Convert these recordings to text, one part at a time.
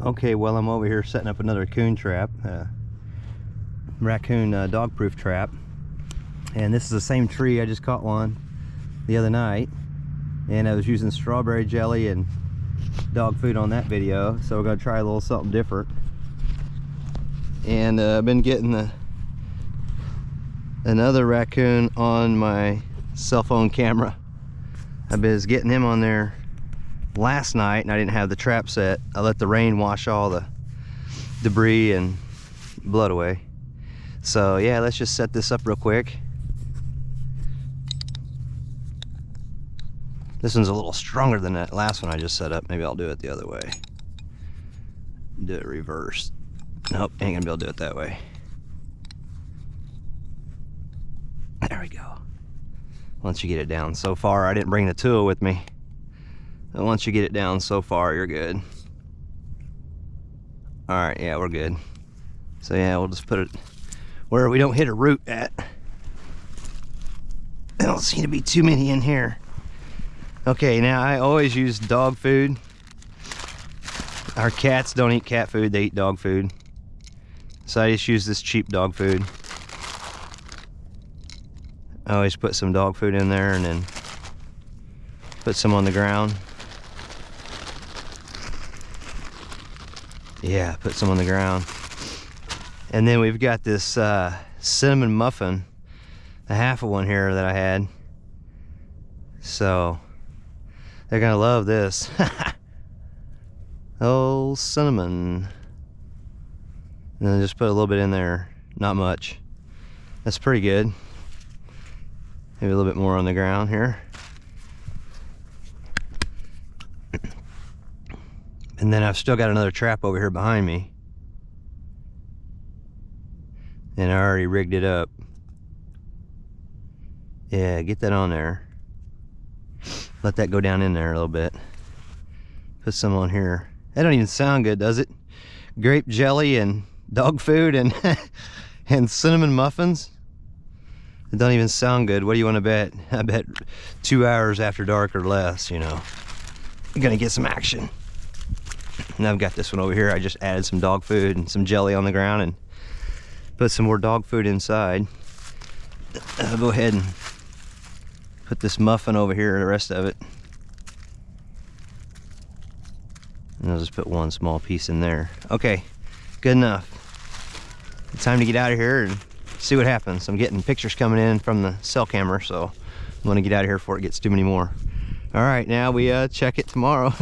Okay, well, I'm over here setting up another coon trap, raccoon dog-proof trap, and this is the same tree. I just caught one the other night, and I was using strawberry jelly and dog food on that video, so we're gonna try a little something different. And I've been getting another raccoon on my cell phone camera. I was getting him on there last night, and I didn't have the trap set. I let the rain wash all the debris and blood away. So yeah, let's just set this up real quick. This one's a little stronger than that last one I just set up. Maybe I'll do it the other way. Do it reverse. Nope, ain't gonna be able to do it that way. There we go. Once you get it down so far, I didn't bring the tool with me. But once you get it down so far, you're good. All right, yeah, we're good. So yeah, we'll just put it where we don't hit a root at. There don't seem to be too many in here. Okay, now I always use dog food. Our cats don't eat cat food, they eat dog food. So I just use this cheap dog food. I always put some dog food in there and then put some on the ground. Yeah, put some on the ground. And then we've got this cinnamon muffin, a half of one here that I had. So they're gonna love this. Oh, cinnamon. And then just put a little bit in there, not much. That's pretty good. Maybe a little bit more on the ground here. And then I've still got another trap over here behind me. And I already rigged it up. Yeah, get that on there. Let that go down in there a little bit. Put some on here. That don't even sound good, does it? Grape jelly and dog food and and cinnamon muffins. It don't even sound good. What do you want to bet? I bet 2 hours after dark or less, you know. You're gonna get some action. And I've got this one over here. I just added some dog food and some jelly on the ground and put some more dog food inside. I'll go ahead and put this muffin over here, the rest of it. And I'll just put one small piece in there. Okay, good enough. It's time to get out of here and see what happens. I'm getting pictures coming in from the cell camera, so I'm gonna get out of here before it gets too many more. All right, now we check it tomorrow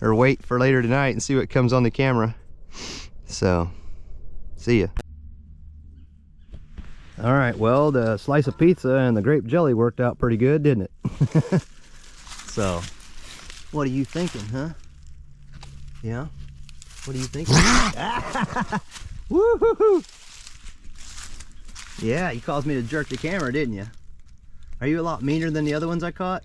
or wait for later tonight and see what comes on the camera. So, see ya. All right, well, the slice of pizza and the grape jelly worked out pretty good, didn't it? So, what are you thinking, huh? Yeah? What are you thinking? Woo-hoo-hoo! Yeah, you caused me to jerk the camera, didn't you? Are you a lot meaner than the other ones I caught?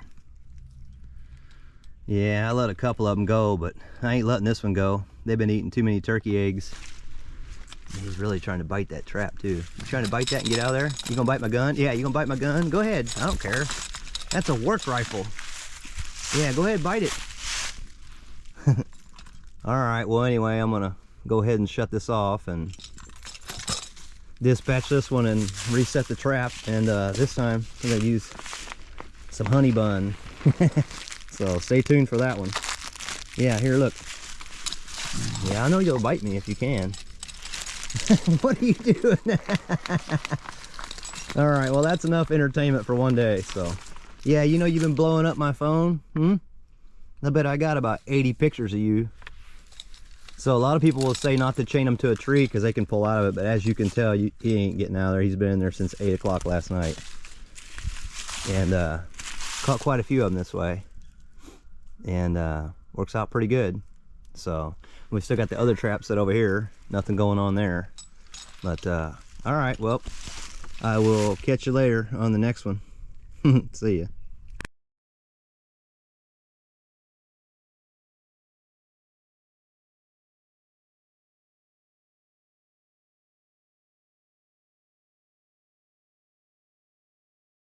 Yeah, I let a couple of them go, but I ain't letting this one go. They've been eating too many turkey eggs. He's really trying to bite that trap too. You trying to bite that and get out of there? You gonna bite my gun? Yeah, you gonna bite my gun? Go ahead, I don't care. That's a work rifle. Yeah, go ahead, bite it. All right, well anyway, I'm gonna go ahead and shut this off and dispatch this one and reset the trap. And this time I'm gonna use some honey bun. So stay tuned for that one. Yeah, here, look. Yeah, I know you'll bite me if you can. What are you doing? All right, well that's enough entertainment for one day. So yeah, you know you've been blowing up my phone. I bet I got about 80 pictures of you. So a lot of people will say not to chain him to a tree because they can pull out of it, but as you can tell, he ain't getting out of there. He's been in there since 8 o'clock last night. And caught quite a few of them this way. And works out pretty good. So we've still got the other trap set over here. Nothing going on there. But all right, well, I will catch you later on the next one. See ya.